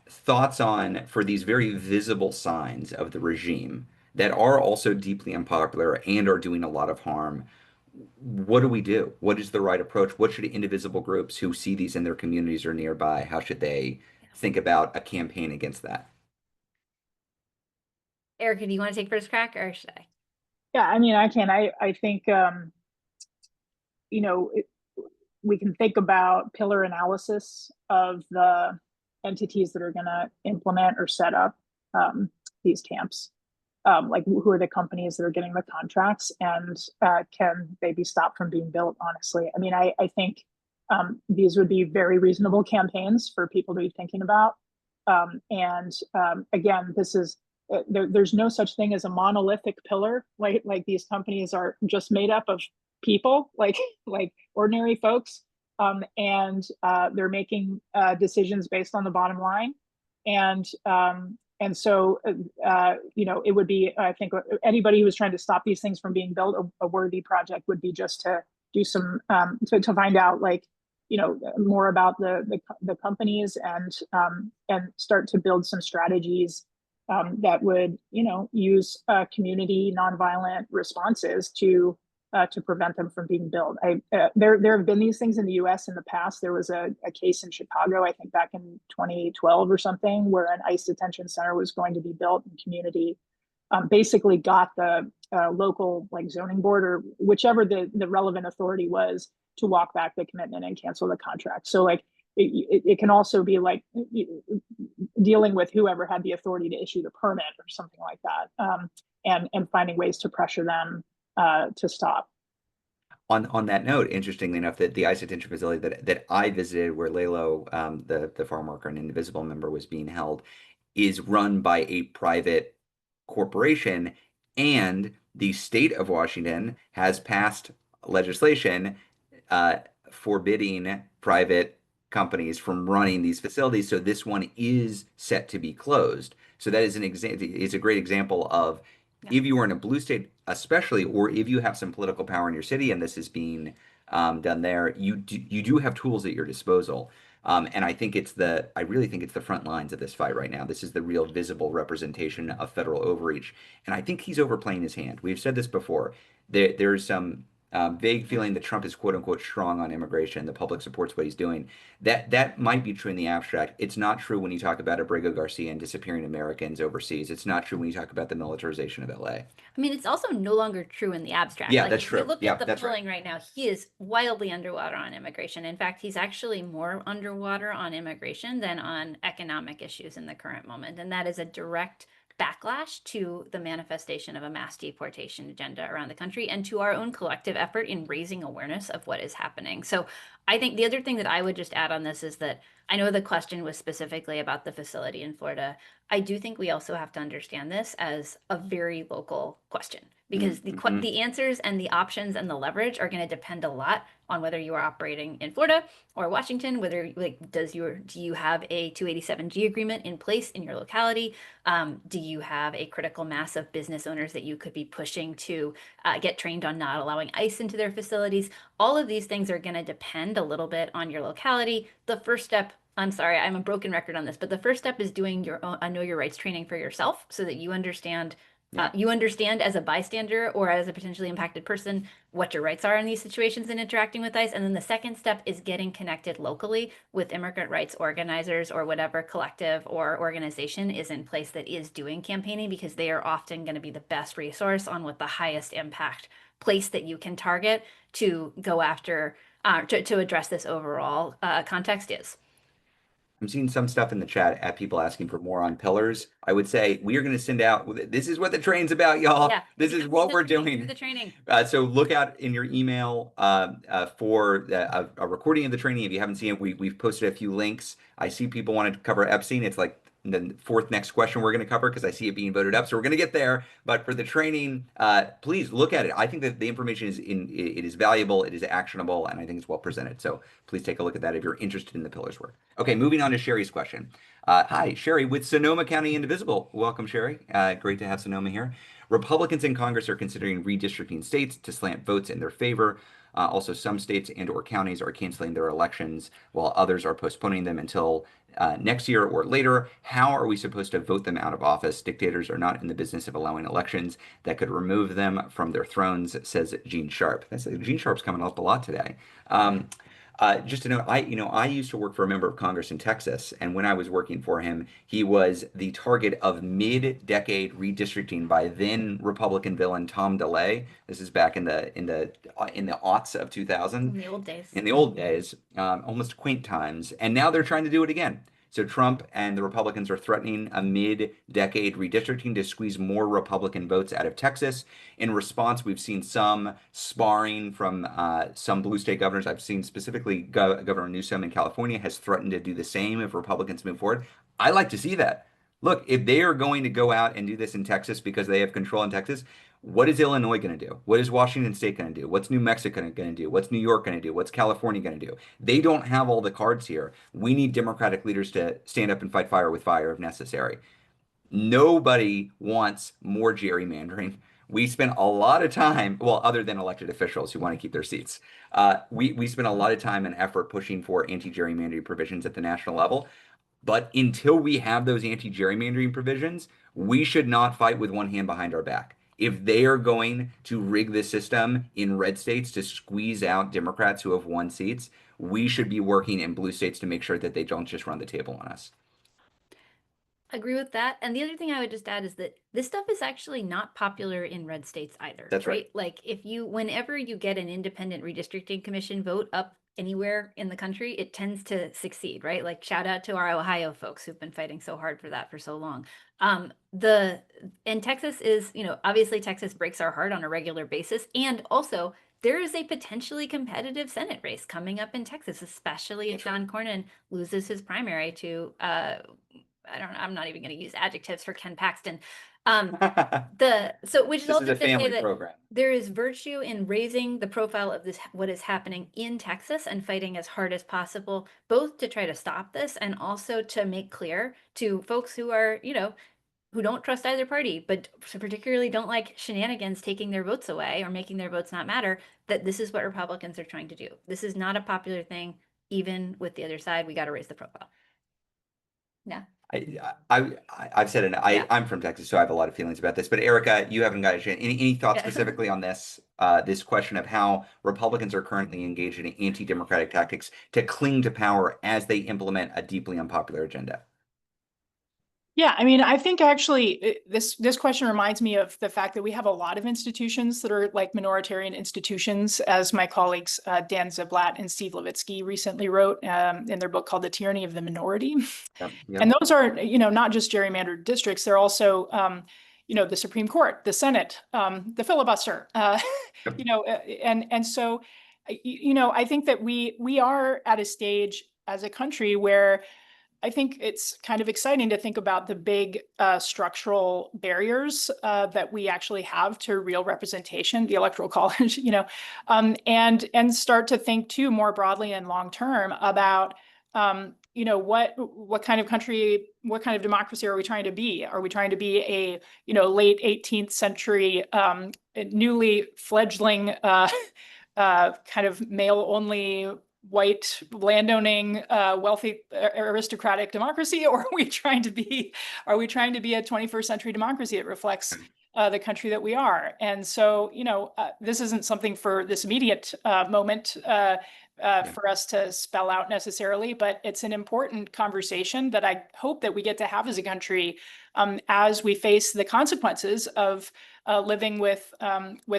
thoughts on, for these very visible signs of the regime that are also deeply unpopular and are doing a lot of harm. What do we do? What is the right approach? What should Indivisible groups who see these in their communities or nearby, how should they think about a campaign against that? Erica, do you want to take first crack or should I? Yeah, I mean, I can. I think, we can think about pillar analysis of the entities that are going to implement or set up these camps. Like who are the companies that are getting the contracts, and can they be stopped from being built, honestly? I mean, I think these would be very reasonable campaigns for people to be thinking about. Again, this is, there's no such thing as a monolithic pillar. Like these companies are just made up of people, like ordinary folks, and they're making decisions based on the bottom line. And so, it would be, I think, anybody who was trying to stop these things from being built, a worthy project would be just to do some, to find out, more about the companies and start to build some strategies that would, use community nonviolent responses to prevent them from being built. There have been these things in the U.S. in the past. There was a case in Chicago, I think back in 2012 or something, where an ICE detention center was going to be built, and community basically got the local zoning board or whichever the relevant authority was to walk back the commitment and cancel the contract. So it can also be dealing with whoever had the authority to issue the permit or something like that, and finding ways to pressure them to stop. On that note, interestingly enough, that the ICE detention facility that I visited, where Lalo, the farm worker and Indivisible member, was being held, is run by a private corporation, and the state of Washington has passed legislation forbidding private companies from running these facilities. So this one is set to be closed. So that is it's a great example of, if you are in a blue state, especially, or if you have some political power in your city and this is being done there, you do have tools at your disposal. And I really think it's the front lines of this fight right now. This is the real visible representation of federal overreach. And I think he's overplaying his hand. We've said this before. There's some vague feeling that Trump is quote unquote strong on immigration. The public supports what he's doing. That might be true in the abstract. It's not true when you talk about Abrego Garcia and disappearing Americans overseas. It's not true when you talk about the militarization of LA. I mean, it's also no longer true in the abstract. Yeah, that's true. If you look at the polling right now, he is wildly underwater on immigration. In fact, he's actually more underwater on immigration than on economic issues in the current moment. And that is a direct backlash to the manifestation of a mass deportation agenda around the country and to our own collective effort in raising awareness of what is happening. So I think the other thing that I would just add on this is that I know the question was specifically about the facility in Florida. I do think we also have to understand this as a very local question because the answers and the options and the leverage are going to depend a lot on whether you are operating in Florida or Washington, whether like do you have a 287G agreement in place in your locality? Do you have a critical mass of business owners that you could be pushing to get trained on not allowing ICE into their facilities? All of these things are going to depend a little bit on your locality. The first step, I'm sorry, I'm a broken record on this, but the first step is doing your own know your rights training for yourself so that you understand as a bystander or as a potentially impacted person what your rights are in these situations and interacting with ICE. And then the second step is getting connected locally with immigrant rights organizers or whatever collective or organization is in place that is doing campaigning, because they are often going to be the best resource on what the highest impact place that you can target to go after to address this overall context is. I'm seeing some stuff in the chat at people asking for more on pillars. I would say we are going to send out, this is what the train's about, y'all. Yeah, this is what we're doing. The training. So look out in your email for a recording of the training. If you haven't seen it, we've posted a few links. I see people wanted to cover Epstein. It's like the fourth next question we're going to cover because I see it being voted up. So we're going to get there. But for the training, please look at it. I think that the information it is valuable, it is actionable, and I think it's well presented. So please take a look at that if you're interested in the pillars work. Okay, moving on to Sherry's question. Hi, Sherry with Sonoma County Indivisible. Welcome, Sherry. Great to have Sonoma here. Republicans in Congress are considering redistricting states to slant votes in their favor. Also, some states and or counties are canceling their elections while others are postponing them until next year or later. How are we supposed to vote them out of office? Dictators are not in the business of allowing elections that could remove them from their thrones, says Gene Sharp. Gene Sharp's coming up a lot today. Just to know, I used to work for a member of Congress in Texas, and when I was working for him, he was the target of mid-decade redistricting by then Republican villain Tom DeLay. This is back in the aughts of 2000. In the old days. In the old days, almost quaint times, and now they're trying to do it again. So Trump and the Republicans are threatening a mid-decade redistricting to squeeze more Republican votes out of Texas. In response, we've seen some sparring from some blue state governors. I've seen specifically Governor Newsom in California has threatened to do the same if Republicans move forward. I like to see that. Look, if they are going to go out and do this in Texas because they have control in Texas, what is Illinois going to do? What is Washington State going to do? What's New Mexico going to do? What's New York going to do? What's California going to do? They don't have all the cards here. We need Democratic leaders to stand up and fight fire with fire if necessary. Nobody wants more gerrymandering. We spent a lot of time, well, other than elected officials who want to keep their seats, we spent a lot of time and effort pushing for anti-gerrymandering provisions at the national level. But until we have those anti-gerrymandering provisions, we should not fight with one hand behind our back. If they are going to rig the system in red states to squeeze out Democrats who have won seats, we should be working in blue states to make sure that they don't just run the table on us. Agree with that. And the other thing I would just add is that this stuff is actually not popular in red states either. That's right. Like whenever you get an independent redistricting commission vote up anywhere in the country, it tends to succeed, right? Like shout out to our Ohio folks who've been fighting so hard for that for so long. And Texas is, obviously Texas breaks our heart on a regular basis. And also there is a potentially competitive Senate race coming up in Texas, especially if John Cornyn loses his primary to, I'm not even going to use adjectives for Ken Paxton. Which is all to say that program. There is virtue in raising the profile of what is happening in Texas and fighting as hard as possible, both to try to stop this and also to make clear to folks who are, who don't trust either party, but particularly don't like shenanigans taking their votes away or making their votes not matter, that this is what Republicans are trying to do. This is not a popular thing, even with the other side. We got to raise the profile. Yeah. I've said it. I'm from Texas, so I have a lot of feelings about this. But Erica, you haven't got any thoughts specifically on this this question of how Republicans are currently engaged in anti-democratic tactics to cling to power as they implement a deeply unpopular agenda? Yeah, I mean, I think actually this question reminds me of the fact that we have a lot of institutions that are like minoritarian institutions, as my colleagues Dan Ziblatt and Steve Levitsky recently wrote in their book called The Tyranny of the Minority. Yep, yep. And those are, not just gerrymandered districts, they're also, the Supreme Court, the Senate, the filibuster, Yep. and so, I think that we are at a stage as a country where I think it's kind of exciting to think about the big structural barriers that we actually have to real representation, the Electoral College, and start to think too more broadly and long term about what kind of country, what kind of democracy are we trying to be? Are we trying to be a late 18th century newly fledgling kind of male only white landowning wealthy aristocratic democracy, or are we trying to be a 21st century democracy that reflects the country that we are? And so this isn't something for this immediate moment for us to spell out necessarily, but it's an important conversation that I hope that we get to have as a country as we face the consequences of living with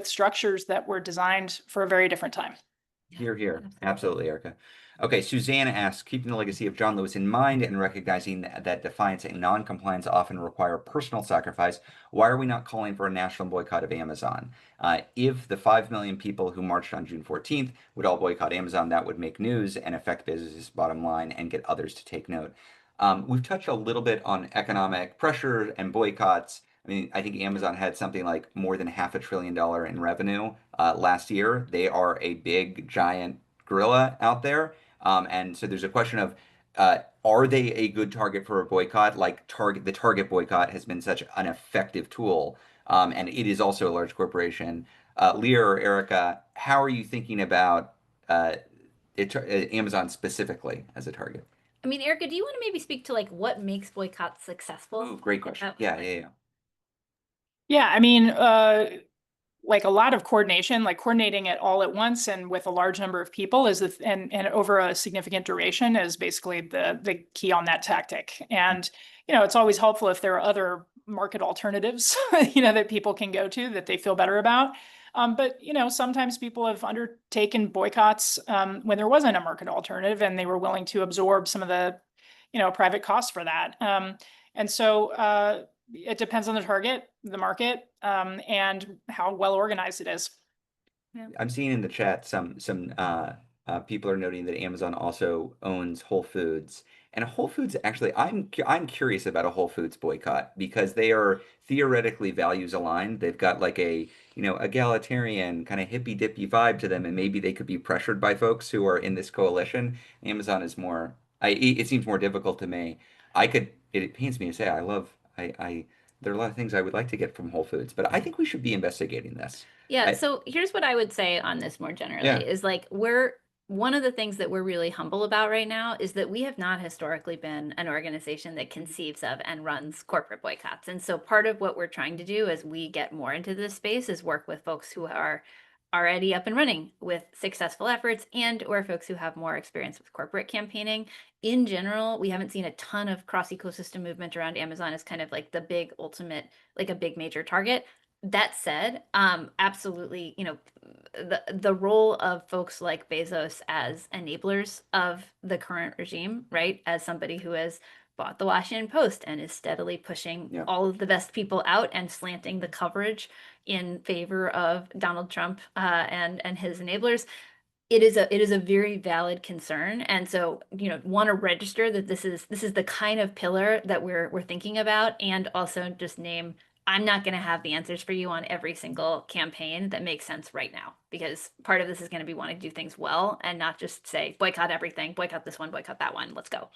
structures that were designed for a very different time. Here, here. Absolutely, Erica. Okay, Suzanne asks, keeping the legacy of John Lewis in mind and recognizing that defiance and non-compliance often require personal sacrifice, why are we not calling for a national boycott of Amazon? If the 5 million people who marched on June 14th would all boycott Amazon, that would make news and affect business' bottom line and get others to take note. We've touched a little bit on economic pressure and boycotts. I mean, I think Amazon had something like more than $500 billion in revenue last year. They are a big, giant gorilla out there. And so there's a question of are they a good target for a boycott? Like the Target boycott has been such an effective tool, and it is also a large corporation. Leah or Erica, how are you thinking about Amazon specifically as a target? I mean, Erica, do you want to maybe speak to like what makes boycotts successful? Ooh, great question. Yeah, yeah, yeah. Yeah, I mean, like a lot of coordination, like coordinating it all at once and with a large number of people and over a significant duration is basically the key on that tactic. And, it's always helpful if there are other market alternatives, that people can go to that they feel better about. But, sometimes people have undertaken boycotts when there wasn't a market alternative and they were willing to absorb some of the, private costs for that. And so it depends on the target, the market, and how well organized it is. Yeah. I'm seeing in the chat some people are noting that Amazon also owns Whole Foods. And Whole Foods, actually, I'm curious about a Whole Foods boycott because they are theoretically values aligned. They've got like a egalitarian kind of hippy dippy vibe to them, and maybe they could be pressured by folks who are in this coalition. Amazon is more, it seems more difficult to me. It pains me to say there are a lot of things I would like to get from Whole Foods, but I think we should be investigating this. Yeah, so here's what I would say on this more generally is like one of the things that we're really humble about right now is that we have not historically been an organization that conceives of and runs corporate boycotts. And so part of what we're trying to do as we get more into this space is work with folks who are already up and running with successful efforts and or folks who have more experience with corporate campaigning. In general, we haven't seen a ton of cross ecosystem movement around Amazon as kind of like the big ultimate, like a big major target. That said, absolutely, the role of folks like Bezos as enablers of the current regime, right? As somebody who has bought the Washington Post and is steadily pushing all of the best people out and slanting the coverage in favor of Donald Trump and his enablers. It is a very valid concern, and so want to register that this is the kind of pillar that we're thinking about, and also just name. I'm not going to have the answers for you on every single campaign that makes sense right now, because part of this is going to be wanting to do things well and not just say boycott everything, boycott this one, boycott that one. Let's go.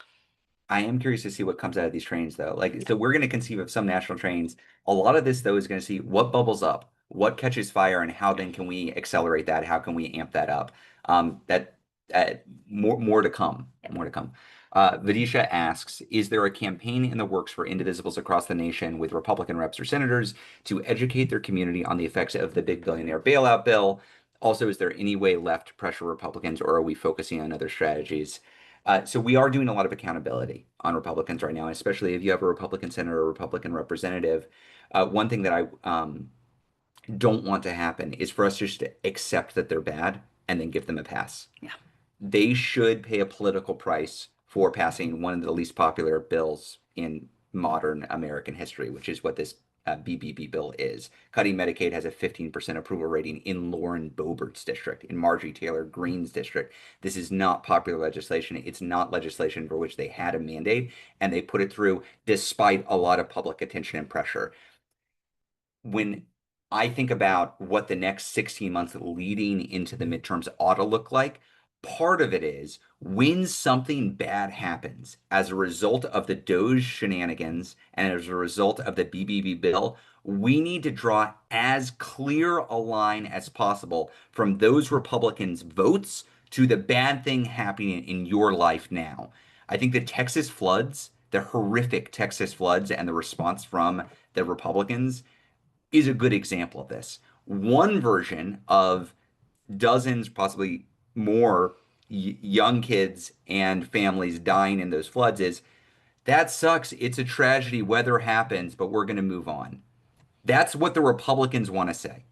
I am curious to see what comes out of these trains, though. So we're going to conceive of some national trains. A lot of this, though, is going to see what bubbles up, what catches fire, and how then can we accelerate that? How can we amp that up? More to come. More to come. Vidisha asks, is there a campaign in the works for indivisibles across the nation with Republican reps or senators to educate their community on the effects of the big billionaire bailout bill? Also, is there any way left to pressure Republicans, or are we focusing on other strategies? So we are doing a lot of accountability on Republicans right now, especially if you have a Republican senator or Republican representative. One thing that I don't want to happen is for us just to accept that they're bad and then give them a pass. Yeah. They should pay a political price for passing one of the least popular bills in modern American history, which is what this BBB bill is. Cutting Medicaid has a 15% approval rating in Lauren Boebert's district, in Marjorie Taylor Greene's district. This is not popular legislation. It's not legislation for which they had a mandate, and they put it through despite a lot of public attention and pressure. When I think about what the next 16 months leading into the midterms ought to look like, part of it is when something bad happens as a result of the Doge shenanigans and as a result of the BBB bill, we need to draw as clear a line as possible from those Republicans' votes to the bad thing happening in your life now. I think the Texas floods, the horrific Texas floods, and the response from the Republicans is a good example of this. One version of dozens, possibly more, young kids and families dying in those floods is that sucks. It's a tragedy. Weather happens, but we're going to move on. That's what the Republicans want to say.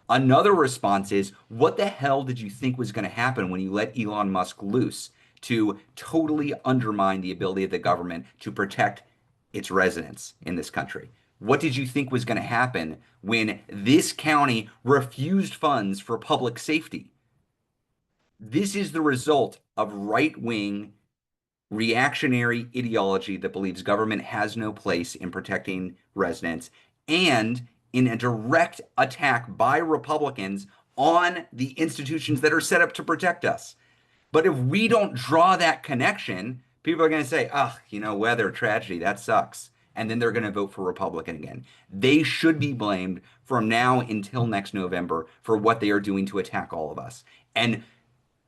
Another response is, what the hell did you think was going to happen when you let Elon Musk loose to totally undermine the ability of the government to protect its residents in this country? What did you think was going to happen when this county refused funds for public safety? This is the result of right-wing reactionary ideology that believes government has no place in protecting residents and in a direct attack by Republicans on the institutions that are set up to protect us. But if we don't draw that connection, people are going to say, oh, weather, tragedy, that sucks. And then they're going to vote for Republican again. They should be blamed from now until next November for what they are doing to attack all of us. And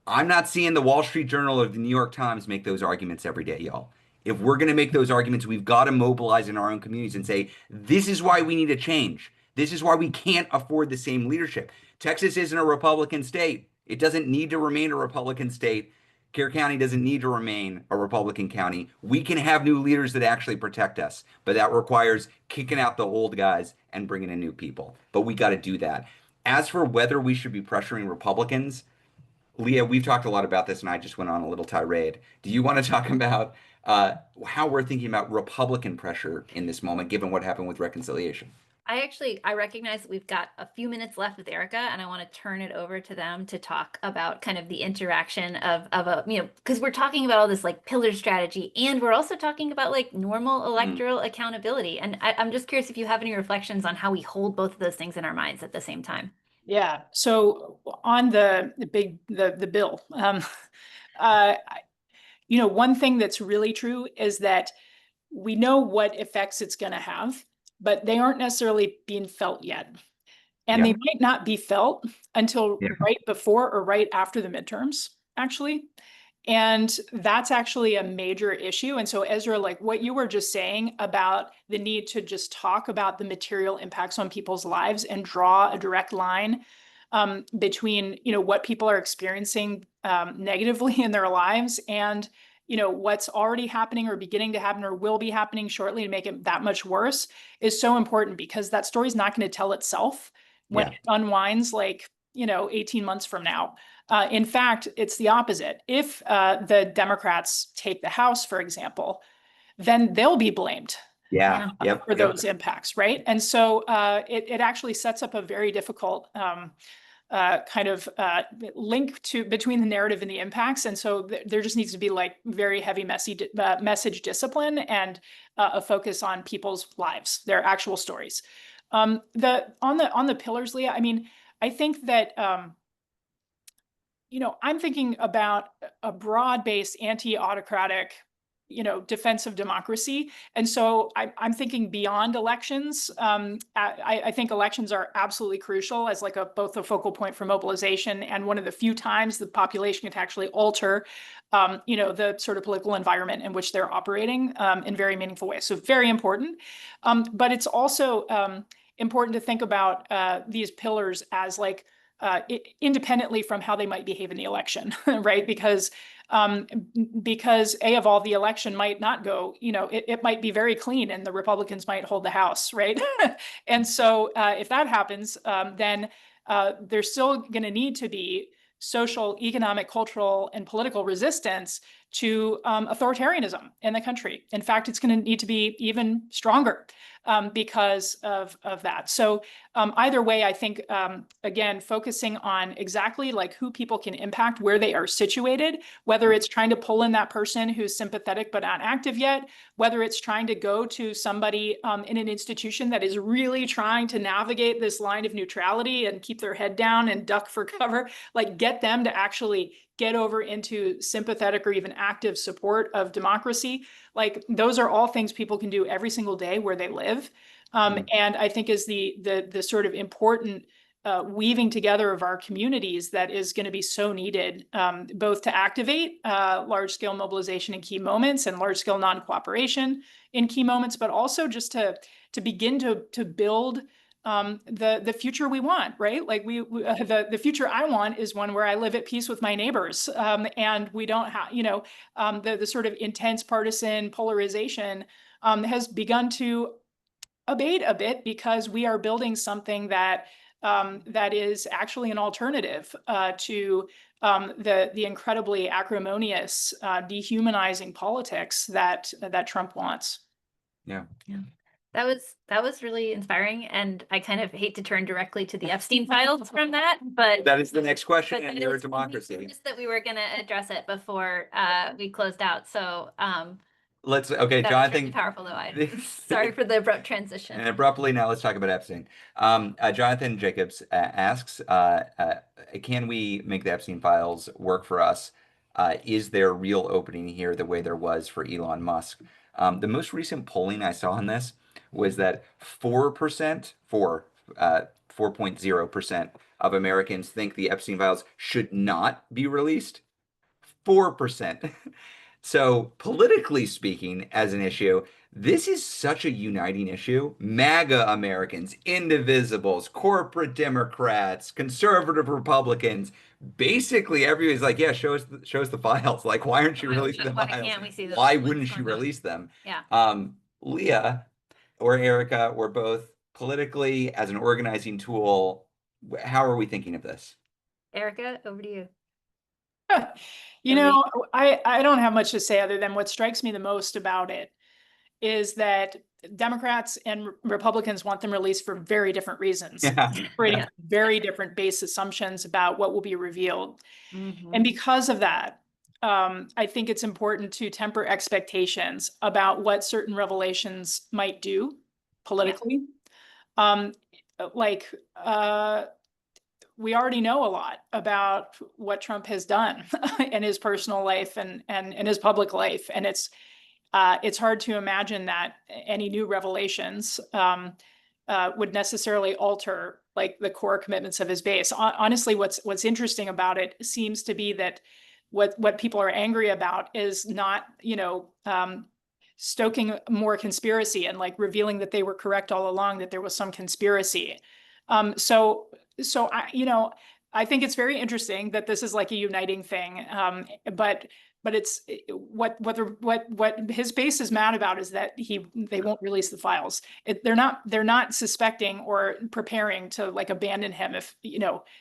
I'm not seeing the Wall Street Journal or the New York Times make those arguments every day, y'all. If we're going to make those arguments, we've got to mobilize in our own communities and say, this is why we need a change. This is why we can't afford the same leadership. Texas isn't a Republican state. It doesn't need to remain a Republican state. Kerr County doesn't need to remain a Republican county. We can have new leaders that actually protect us, but that requires kicking out the old guys and bringing in new people. But we got to do that. As for whether we should be pressuring Republicans, Leah, we've talked a lot about this, and I just went on a little tirade. Do you want to talk about how we're thinking about Republican pressure in this moment, given what happened with reconciliation? I recognize that we've got a few minutes left with Erica, and I want to turn it over to them to talk about kind of the interaction of a, because we're talking about all this like pillar strategy, and we're also talking about like normal electoral accountability. And I'm just curious if you have any reflections on how we hold both of those things in our minds at the same time. Yeah. So on the bill, one thing that's really true is that we know what effects it's going to have, but they aren't necessarily being felt yet. And they might not be felt until right before or right after the midterms, actually. And that's actually a major issue. And so, Ezra, like what you were just saying about the need to just talk about the material impacts on people's lives and draw a direct line between, what people are experiencing negatively in their lives and, what's already happening or beginning to happen or will be happening shortly to make it that much worse is so important, because that story is not going to tell itself when it unwinds 18 months from now. In fact, it's the opposite. If the Democrats take the House, for example, then they'll be blamed for those impacts, right? And so it actually sets up a very difficult kind of link between the narrative and the impacts. And so there just needs to be like very heavy message discipline and a focus on people's lives, their actual stories. On the pillars, Leah, I mean, I think that I'm thinking about a broad-based anti-autocratic, defense of democracy. And so I'm thinking beyond elections. I think elections are absolutely crucial as like both a focal point for mobilization and one of the few times the population can actually alter, the sort of political environment in which they're operating in very meaningful ways. So very important. But it's also important to think about these pillars as like independently from how they might behave in the election, right? Because of all the election might not go, it might be very clean and the Republicans might hold the House, right? And so if that happens, then there's still going to need to be social, economic, cultural, and political resistance to authoritarianism in the country. In fact, it's going to need to be even stronger because of that. So either way, I think, again, focusing on exactly like who people can impact, where they are situated, whether it's trying to pull in that person who's sympathetic but not active yet, whether it's trying to go to somebody in an institution that is really trying to navigate this line of neutrality and keep their head down and duck for cover, like get them to actually get over into sympathetic or even active support of democracy. Like those are all things people can do every single day where they live. And I think is the sort of important weaving together of our communities that is going to be so needed, both to activate large-scale mobilization in key moments and large-scale non-cooperation in key moments, but also just to begin to build the future we want, right? Like the future I want is one where I live at peace with my neighbors, and we don't have, the sort of intense partisan polarization has begun to abate a bit because we are building something that is actually an alternative to the incredibly acrimonious, dehumanizing politics that Trump wants. Yeah. That was really inspiring, and I kind of hate to turn directly to the Epstein files from that, but That is the next question in your we democracy. just that we were going to address it before we closed out. So Okay, that was Jonathan. really powerful though. Sorry for the abrupt transition. And abruptly, now let's talk about Epstein. Jonathan Jacobs asks, can we make the Epstein files work for us? Is there real opening here the way there was for Elon Musk? The most recent polling I saw on this was that 4.0% of Americans think the Epstein files should not be released. 4%. So politically speaking, as an issue, this is such a uniting issue. MAGA Americans, Indivisibles, corporate Democrats, conservative Republicans, basically everybody's like, yeah, show us the files. Like, why aren't you releasing the Why files? can't we see those? Why What's wouldn't you going on? release them? Yeah. Leah or Erica or both, politically as an organizing tool, how are we thinking of this? Erica, over to you. I don't have much to say other than what strikes me the most about it is that Democrats and Republicans want them released for very different reasons, operating from very different base assumptions about what will be revealed. And because of that, I think it's important to temper expectations about what certain revelations might do politically. We already know a lot about what Trump has done in his personal life and in his public life. And it's hard to imagine that any new revelations would necessarily alter like the core commitments of his base. Honestly, what's interesting about it seems to be that what people are angry about is not, stoking more conspiracy and like revealing that they were correct all along, that there was some conspiracy. So I think it's very interesting that this is like a uniting thing. But it's what his base is mad about is that they won't release the files. They're not suspecting or preparing to like abandon him if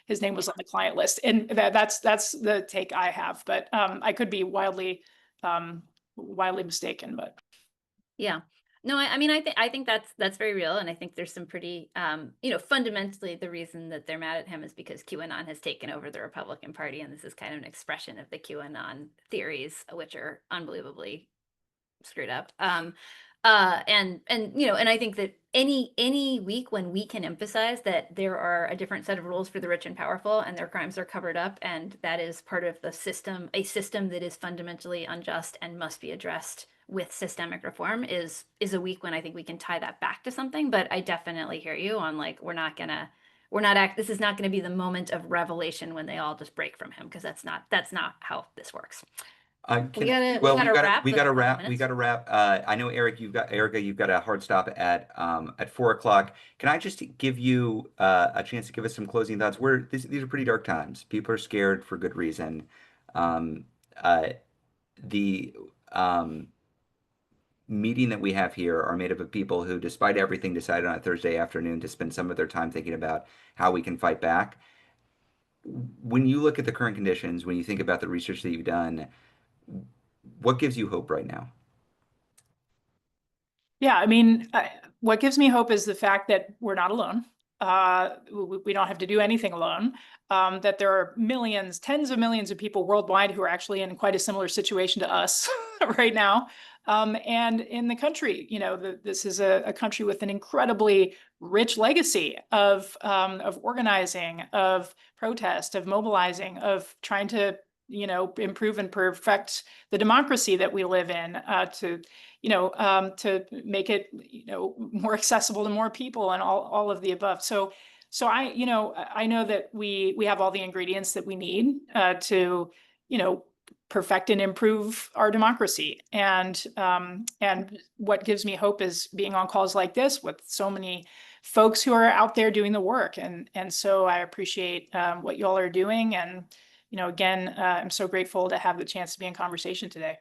his name was on the client list. And that's the take I have. But I could be wildly mistaken. But yeah. No, I mean, I think that's very real, and I think there's some pretty, fundamentally the reason that they're mad at him is because QAnon has taken over the Republican Party, and this is kind of an expression of the QAnon theories, which are unbelievably screwed up. And I think that any week when we can emphasize that there are a different set of rules for the rich and powerful, and their crimes are covered up, and that is part of the system, a system that is fundamentally unjust and must be addressed with systemic reform is a week when I think we can tie that back to something. But I definitely hear you on like, this is not gonna be the moment of revelation when they all just break from him, because that's not how this works. We gotta wrap we the gotta couple wrap. We minutes. gotta wrap. I know Erica, you've got a hard stop at 4 o'clock. Can I just give you a chance to give us some closing thoughts? These are pretty dark times. People are scared for good reason. Um, uh, the meeting that we have here are made up of people who, despite everything, decided on a Thursday afternoon to spend some of their time thinking about how we can fight back. When you look at the current conditions, when you think about the research that you've done, what gives you hope right now? Yeah, I mean, what gives me hope is the fact that we're not alone. We don't have to do anything alone. That there are millions, tens of millions of people worldwide who are actually in quite a similar situation to us right now. And in the country, this is a country with an incredibly rich legacy of organizing, of protest, of mobilizing, of trying to improve and perfect the democracy that we live in, to make it, more accessible to more people and all of the above. So I know that we have all the ingredients that we need to, perfect and improve our democracy. And what gives me hope is being on calls like this with so many folks who are out there doing the work. And so I appreciate what y'all are doing. And, again, I'm so grateful to have the chance to be in conversation today.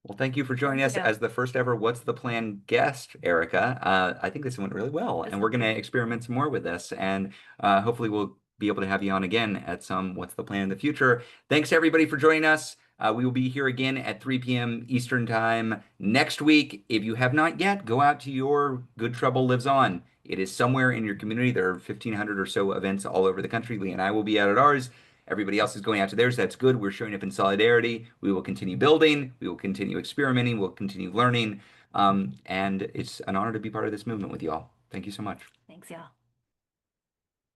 Well, thank you for joining us Yeah. as the first ever What's the Plan guest, Erica. I think this went really well, and we're going to experiment some more with this, and hopefully we'll be able to have you on again at some What's the Plan in the future. Thanks to everybody for joining us. We will be here again at 3 p.m. Eastern Time next week. If you have not yet, go out to your Good Trouble Lives On. It is somewhere in your community. There are 1,500 or so events all over the country. Leah and I will be out at ours. Everybody else is going out to theirs. That's good. We're showing up in solidarity. We will continue building. We will continue experimenting. We'll continue learning. And it's an honor to be part of this movement with you all. Thank you so much. Thanks, y'all.